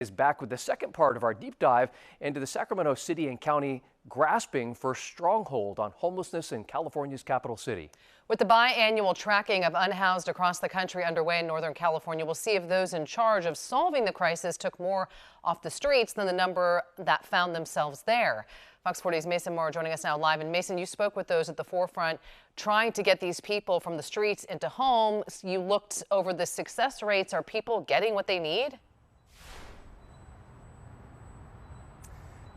Is back with the second part of our deep dive into the Sacramento City and County grasping for stronghold on homelessness in California's capital city. With the biannual tracking of unhoused across the country underway in Northern California, we'll see if those in charge of solving the crisis took more off the streets than the number that found themselves there. Fox 40's Mason Moore joining us now live. And Mason, you spoke with those at the forefront trying to get these people from the streets into homes. You looked over the success rates. Are people getting what they need?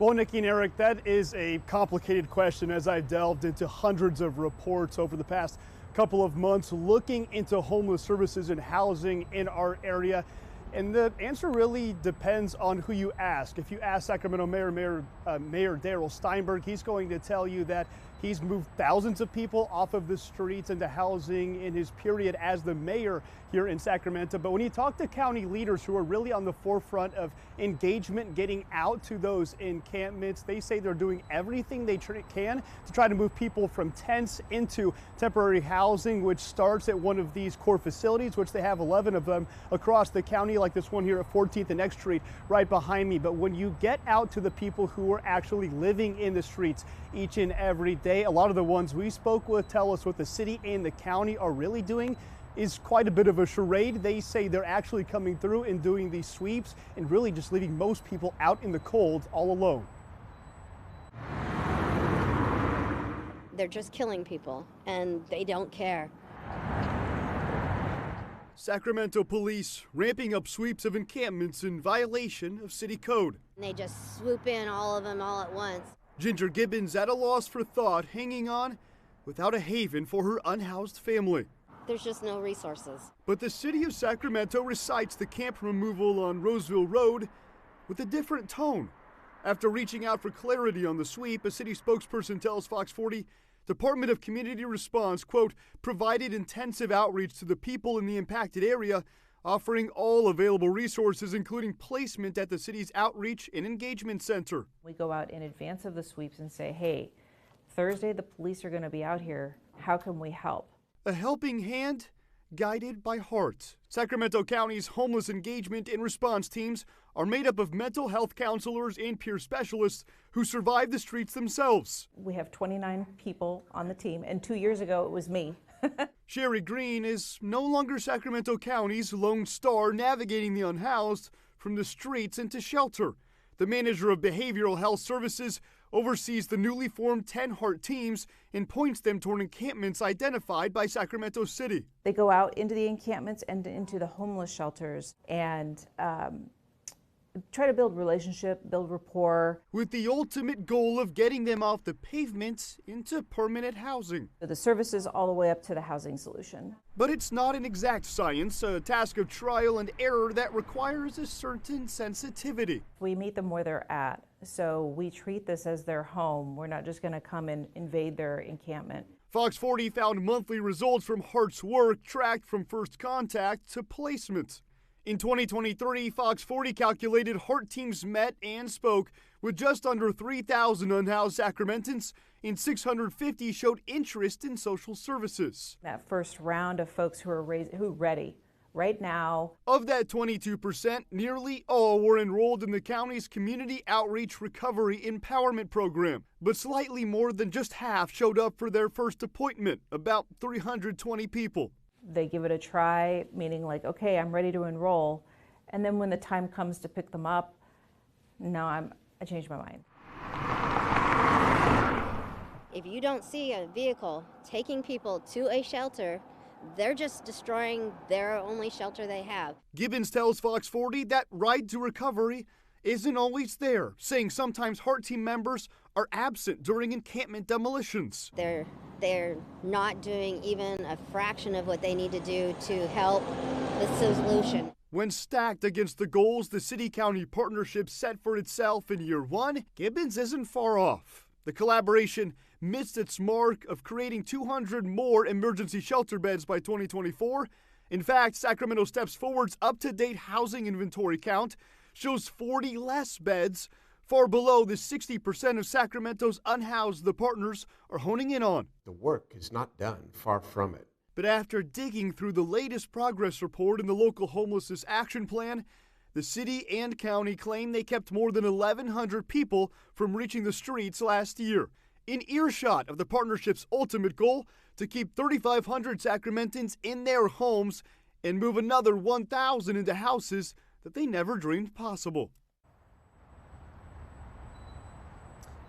Well, Nikki and Eric, that is a complicated question as I delved into hundreds of reports over the past couple of months looking into homeless services and housing in our area. And the answer really depends on who you ask. If you ask Sacramento Mayor Darrell Steinberg, he's going to tell you that he's moved thousands of people off of the streets into housing in his period as the mayor here in Sacramento. But when you talk to county leaders who are really on the forefront of engagement, getting out to those encampments, they say they're doing everything they can to try to move people from tents into temporary housing, which starts at one of these core facilities, which they have 11 of them across the county, like this one here at 14th and X Street right behind me. But when you get out to the people who are actually living in the streets each and every day, a lot of the ones we spoke with tell us what the city and the county are really doing is quite a bit of a charade. They say they're actually coming through and doing these sweeps and really just leaving most people out in the cold all alone. They're just killing people and they don't care. Sacramento police ramping up sweeps of encampments in violation of city code. They just swoop in all of them all at once. Ginger Gibbons at a loss for thought, hanging on without a haven for her unhoused family. There's just no resources. But the city of Sacramento recites the camp removal on Roseville Road with a different tone. After reaching out for clarity on the sweep, a city spokesperson tells Fox 40, Department of Community Response, quote, provided intensive outreach to the people in the impacted area, offering all available resources, including placement at the city's Outreach and Engagement Center. We go out in advance of the sweeps and say, hey, Thursday the police are going to be out here. How can we help? A helping hand guided by heart. Sacramento County's homeless engagement and response teams are made up of mental health counselors and peer specialists who survive the streets themselves. We have 29 people on the team, and 2 years ago it was me. Sherry Green is no longer Sacramento County's lone star navigating the unhoused from the streets into shelter. The manager of behavioral health services oversees the newly formed 10 Heart teams and points them toward encampments identified by Sacramento City. They go out into the encampments and into the homeless shelters and try to build relationship, build rapport. With the ultimate goal of getting them off the pavement into permanent housing. The services all the way up to the housing solution. But it's not an exact science, a task of trial and error that requires a certain sensitivity. We meet them where they're at, so we treat this as their home. We're not just going to come and invade their encampment. Fox 40 found monthly results from Heart's work tracked from first contact to placement. In 2023, Fox 40 calculated Heart teams met and spoke with just under 3,000 unhoused Sacramentans, and 650 showed interest in social services. That first round of folks who are ready right now. Of that 22%, nearly all were enrolled in the county's Community Outreach Recovery Empowerment Program. But slightly more than just half showed up for their first appointment, about 320 people. They give it a try, meaning like, okay, I'm ready to enroll. And then when the time comes to pick them up, no, I changed my mind. If you don't see a vehicle taking people to a shelter, they're just destroying their only shelter they have. Gibbons tells Fox 40 that ride to recovery isn't always there, saying sometimes Heart team members are absent during encampment demolitions. They're not doing even a fraction of what they need to do to help the solution. When stacked against the goals the city-county partnership set for itself in year one, Gibbons isn't far off. The collaboration missed its mark of creating 200 more emergency shelter beds by 2024. In fact, Sacramento Steps Forward's up-to-date housing inventory count shows 40 less beds, far below the 60% of Sacramento's unhoused the partners are honing in on. The work is not done, far from it. But after digging through the latest progress report in the local homelessness action plan, The city and county claim they kept more than 1,100 people from reaching the streets last year, in earshot of the partnership's ultimate goal to keep 3,500 Sacramentans in their homes and move another 1,000 into houses that they never dreamed possible.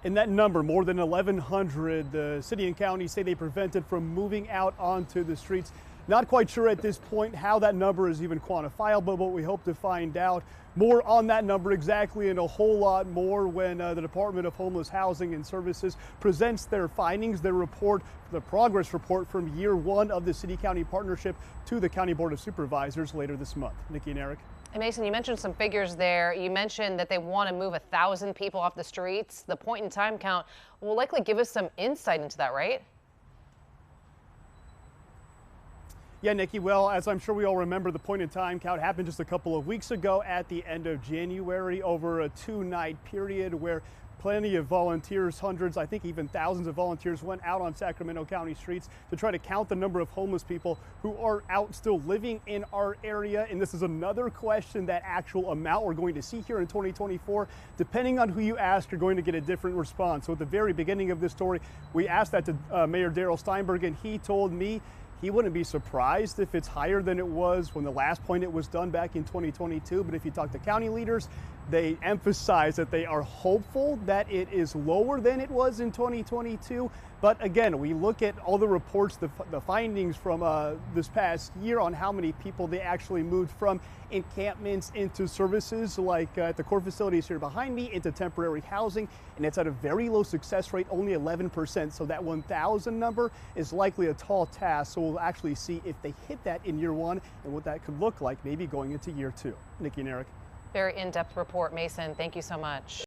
And that number, more than 1,100, the city and county say they prevented from moving out onto the streets. Not quite sure at this point how that number is even quantifiable, but we hope to find out more on that number exactly and a whole lot more when the Department of Homeless Housing and Services presents their findings, their report, the progress report from year one of the city-county partnership to the County Board of Supervisors later this month. Nikki and Eric. And Mason, you mentioned some figures there. You mentioned that they want to move 1,000 people off the streets. The point in time count will likely give us some insight into that, right? Yeah, Nikki, well, as I'm sure we all remember, the point in time count happened just a couple of weeks ago at the end of January over a 2-night period where plenty of volunteers, hundreds, I think even thousands of volunteers went out on Sacramento County streets to try to count the number of homeless people who are out still living in our area. And this is another question, that actual amount we're going to see here in 2024. Depending on who you ask, you're going to get a different response. So at the very beginning of this story, we asked that to Mayor Darrell Steinberg, and he told me he wouldn't be surprised if it's higher than it was when the last point it was done back in 2022. But if you talk to county leaders, they emphasize that they are hopeful that it is lower than it was in 2022. But again, we look at all the reports, the findings from this past year on how many people they actually moved from encampments into services like at the core facilities here behind me into temporary housing. And it's at a very low success rate, only 11%. So that 1,000 number is likely a tall task. So we'll actually see if they hit that in year one and what that could look like maybe going into year two. Nikki and Eric. Very in-depth report, Mason. Thank you so much.